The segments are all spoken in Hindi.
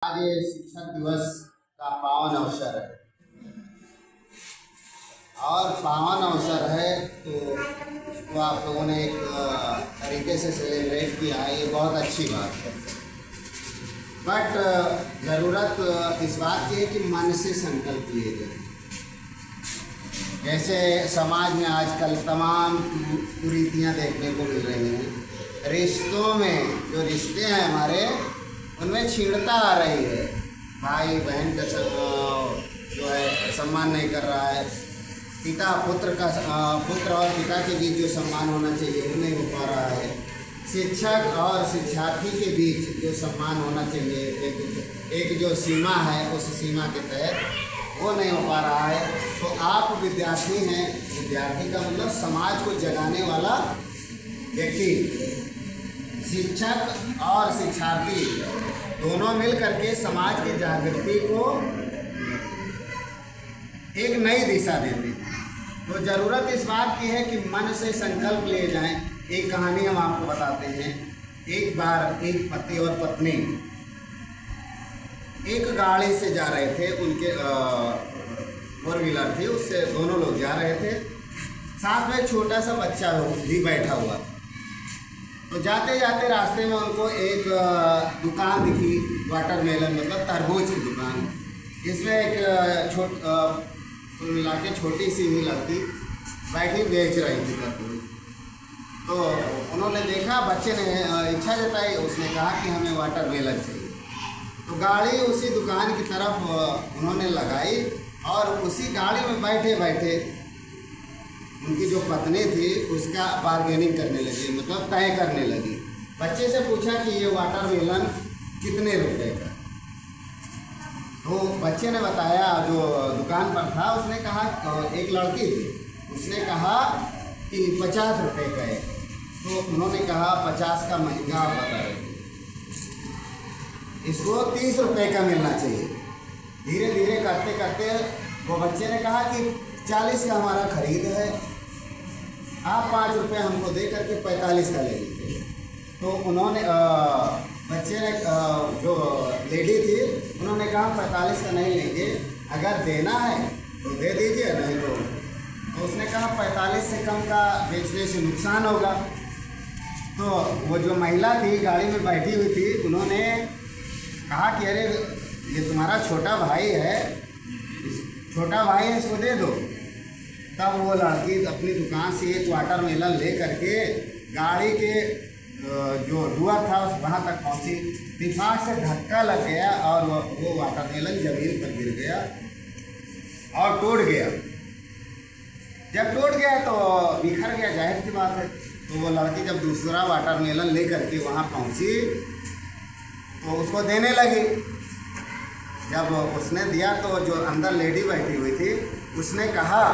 आज शिक्षक दिवस का पावन अवसर है और पावन अवसर है तो उसको आप लोगों ने एक तरीके से सेलिब्रेट किया है, ये बहुत अच्छी बात है। बट ज़रूरत इस बात की है कि मन से संकल्प लिए जाए। जैसे समाज में आजकल तमाम कुरीतियाँ देखने को मिल रही हैं। रिश्तों में जो रिश्ते हैं हमारे, उनमें छीड़ता आ रही है। भाई बहन का जो है सम्मान नहीं कर रहा है, पिता पुत्र और पिता के बीच जो सम्मान होना चाहिए वो नहीं हो पा रहा है। शिक्षक और शिक्षार्थी के बीच जो सम्मान होना चाहिए, एक जो सीमा है, उस सीमा के तहत वो नहीं हो पा रहा है। तो आप विद्यार्थी हैं, विद्यार्थी का मतलब समाज को जगाने वाला व्यक्ति। शिक्षक और शिक्षार्थी दोनों मिल करके समाज की जागृति को एक नई दिशा देते हैं। तो ज़रूरत इस बात की है कि मन से संकल्प लिए जाएं। एक कहानी हम आपको बताते हैं। एक बार एक पति और पत्नी एक गाड़ी से जा रहे थे, उनके 4 व्हीलर थी, उससे दोनों लोग जा रहे थे। साथ में छोटा सा बच्चा भी बैठा हुआ था। तो जाते जाते रास्ते में उनको एक दुकान दिखी, वाटरमेलन मतलब तरबूज की दुकान। इसमें एक कुल मिला के छोटी सी ही लड़की बैठी बेच रही थी तरबूज। तो उन्होंने देखा, बच्चे ने इच्छा जताई, उसने कहा कि हमें वाटरमेलन चाहिए। तो गाड़ी उसी दुकान की तरफ उन्होंने लगाई और उसी गाड़ी में बैठे बैठे उनकी जो पत्नी थी उसका बार्गेनिंग करने लगी, मतलब तय करने लगी। बच्चे से पूछा कि ये वाटरमेलन कितने रुपए का? तो बच्चे ने बताया, जो दुकान पर था उसने कहा, एक लड़की थी, उसने कहा कि 50 रुपये का है। तो उन्होंने कहा 50 का महंगा आप बता रहे, इसको 30 रुपये का मिलना चाहिए। धीरे धीरे करते करते वो बच्चे ने कहा कि 40 का हमारा खरीद है, आप 5 रुपये हमको दे करके 45 का ले लीजिए। तो उन्होंने बच्चे ने जो लेडी थी उन्होंने कहा 45 का नहीं लेंगे, अगर देना है तो दे दीजिए, नहीं तो उसने कहा 45 से कम का बेचने से नुकसान होगा। तो वो जो महिला थी गाड़ी में बैठी हुई थी, उन्होंने कहा कि अरे ये तुम्हारा छोटा भाई है, इसको दे दो। तब वो लड़की अपनी दुकान से एक वाटरमेलन ले करके गाड़ी के जो डुआ था वहाँ तक पहुँची। दिमाग से धक्का लग गया और वो वाटरमेलन जमीन पर गिर गया और टूट गया। जब टूट गया तो बिखर गया, जाहिर सी बात है। तो वो लड़की जब दूसरा वाटरमेलन ले करके वहाँ पहुँची तो उसको देने लगी। जब उसने दिया तो जो अंदर लेडी बैठी हुई थी उसने कहा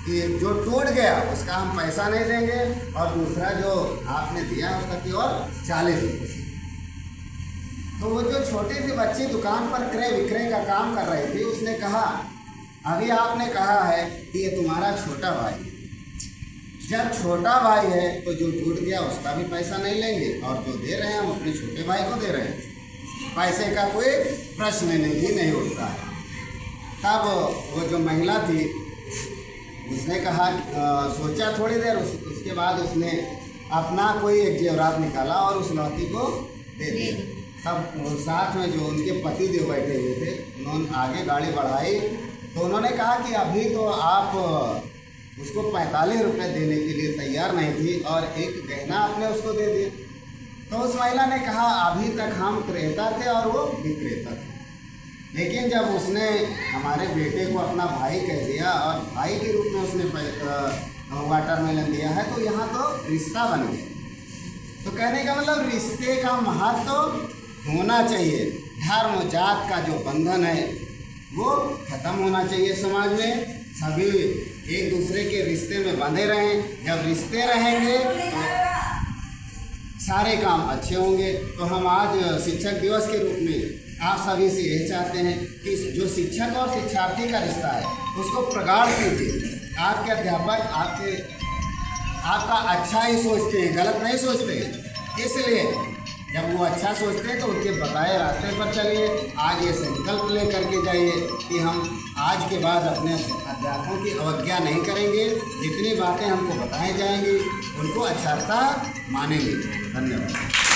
कि जो टूट गया उसका हम पैसा नहीं देंगे और दूसरा जो आपने दिया उसका केवल 40 रुपये। तो वो जो छोटी सी बच्ची दुकान पर क्रय विक्रय का काम कर रही थी, उसने कहा अभी आपने कहा है कि ये तुम्हारा छोटा भाई है। जब छोटा भाई है तो जो टूट गया उसका भी पैसा नहीं लेंगे और जो दे रहे हैं हम अपने छोटे भाई को दे रहे हैं, पैसे का कोई प्रश्न नहीं उठता है। तब वो जो महिला थी उसने कहा, सोचा थोड़ी देर, उसके बाद उसने अपना कोई एक जेवरात निकाला और उस लड़की को दे दिया। तब साथ में जो उनके पति जो बैठे हुए थे उन्होंने आगे गाड़ी बढ़ाई। तो उन्होंने कहा कि अभी तो आप उसको 45 रुपये देने के लिए तैयार नहीं थी और एक गहना आपने उसको दे दिया। तो उस महिला ने कहा अभी तक हम क्रेता थे और वो विक्रेता थे, लेकिन जब उसने हमारे बेटे को अपना भाई कह दिया और भाई के रूप में उसने वाटरमेलन दिया है, तो यहाँ तो रिश्ता बन गया। तो कहने का मतलब रिश्ते का महत्व होना चाहिए। धर्म जात का जो बंधन है वो खत्म होना चाहिए। समाज में सभी एक दूसरे के रिश्ते में बंधे रहें। जब रिश्ते रहेंगे तो सारे काम अच्छे होंगे। तो हम आज शिक्षक दिवस के रूप में आप सभी से यही चाहते हैं कि जो शिक्षक और शिक्षार्थी का रिश्ता है उसको प्रगाढ़ कीजिए। आपके अध्यापक आपका अच्छा ही सोचते हैं, गलत नहीं सोचते। इसलिए जब वो अच्छा सोचते हैं तो उनके बताए रास्ते पर चलिए। आज ये संकल्प ले करके जाइए कि हम आज के बाद अपने अध्यापकों की अवज्ञा नहीं करेंगे। जितनी बातें हमको बताई जाएंगी उनको अक्षरता मानेंगे। धन्यवाद।